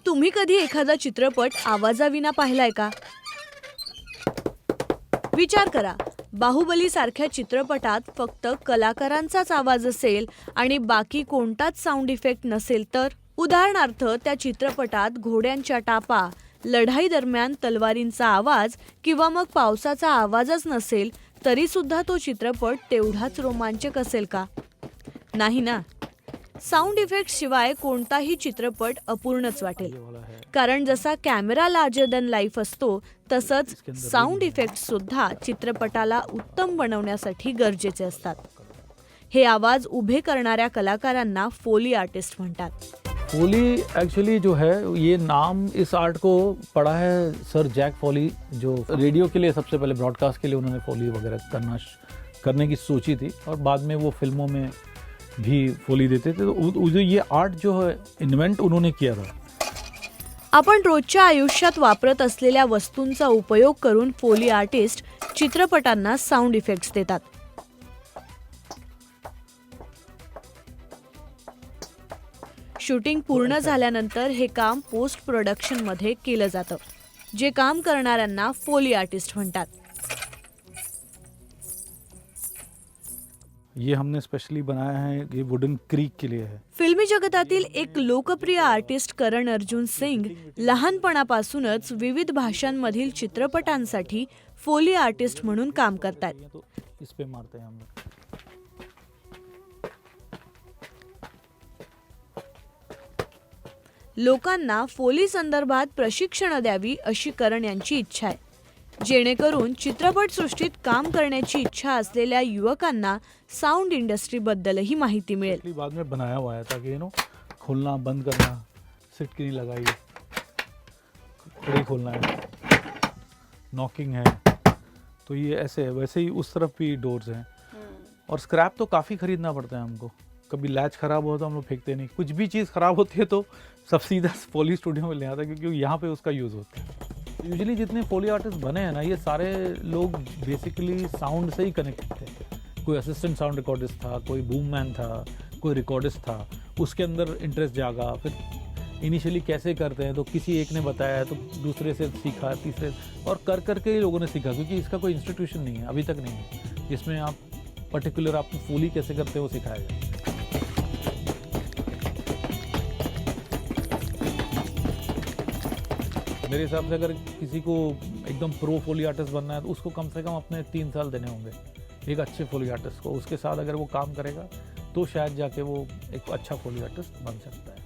तुम्ही कधी एखादा चित्रपट आवाजाविना पाहिलाय का? विचार करा, बाहुबली सारख्या चित्रपटात फक्त कलाकारांचाच आवाज असेल आणि बाकी कोणताच साऊंड इफेक्ट नसेल तर? उदाहरणार्थ, त्या चित्रपटात घोड्यांच्या टापा, लढाई दरम्यान तलवारींचा आवाज किंवा मग पावसाचा आवाजच नसेल तरी सुद्धा तो चित्रपट तेवढाच रोमांचक असेल का? नाही ना. साऊंड इफेक्ट शिवाय कोणताही चित्रपट अपूर्णच वाटेल. कारण जसा कॅमेरा लार्जर दॅन लाईफ असतो तसंच साऊंड इफेक्ट सुद्धा चित्रपटाला उत्तम बनवण्यासाठी गरजेचे असतात. हे आवाज उभे करणाऱ्या कलाकारांना फोली आर्टिस्ट म्हणतात. फोली एक्चुअली जो है ये नाम इस आर्ट को पड़ा है सर जैक फॉली, जो रेडियो के लिए सबसे पहले ब्रॉडकास्ट के लिए उन्होंने फोली वगैरह करने की सोची थी और बाद में वो फिल्मों में भी फोली देते थे. तो ये आर्ट जो है इन्वेंट उन्होंने किया था. आपण रोजच्या आयुष्यात वापरत असलेल्या वस्तूंचा उपयोग करून फोली आर्टिस्ट चित्रपटांना साऊंड इफेक्ट्स देतात. शूटिंग पूर्ण झाल्यानंतर हे काम पोस्ट प्रोडक्शन मध्ये केलं जातं, जे काम करणाऱ्यांना फोली आर्टिस्ट म्हणतात. ये हमने स्पेशली बनाया है, ये वुडन क्रीक के लिए है. फिल्मी जगतातील एक लोकप्रिय आर्टिस्ट करण अर्जुन सिंग लहानपणापासूनच विविध भाषांमधील चित्रपटांसाठी फोली आर्टिस्ट म्हणून काम करतात. तो इस पे मारते हैं हम लोग. लोकांना फोली संदर्भात प्रशिक्षण द्यावी अशी करण यांची इच्छा आहे, जेणेकरून चित्रपटसृष्टीत काम करण्याची इच्छा असलेल्या युवकांना साऊंड इंडस्ट्री बद्दलही माहिती मिळेल. बाद में बनाया हुआ है ताकि खोलना बंद करना, सिट की नहीं लगाई, खड़ी खोलना है, नॉकिंग है, तो ये ऐसे है. वैसे ही उस तरफ भी डोर्स हैं. और स्क्रैप तो काफ़ी खरीदना पड़ता है हमको. कभी लैच ख़राब हो तो हम लोग फेंकते नहीं. कुछ भी चीज़ ख़राब होती है तो सब सीधा फोली स्टूडियो में ले आता है, क्योंकि यहाँ पे उसका यूज़ होता है. यूजुअली जितने फोली आर्टिस्ट बने हैं ना, ये सारे लोग बेसिकली साउंड से ही कनेक्टेड थे. कोई असिस्टेंट साउंड रिकॉर्डिस्ट था, कोई बूम मैन था, कोई रिकॉर्डिस्ट था. उसके अंदर इंटरेस्ट जागा. फिर इनिशियली कैसे करते हैं तो किसी एक ने बताया, तो दूसरे से सीखा, तीसरे, और कर करके ही लोगों ने सीखा. क्योंकि इसका कोई इंस्टीट्यूशन नहीं है, अभी तक नहीं है, जिसमें आप पर्टिकुलर आपको फोली कैसे करते हैं वो सिखाया जाए. मेरे हिसाब से अगर किसी को एकदम प्रो फोली आर्टिस्ट बनना है तो उसको कम से कम अपने 3 साल देने होंगे एक अच्छे फोली आर्टिस्ट को. उसके साथ अगर वो काम करेगा तो शायद जाके वो एक अच्छा फोली आर्टिस्ट बन सकता है.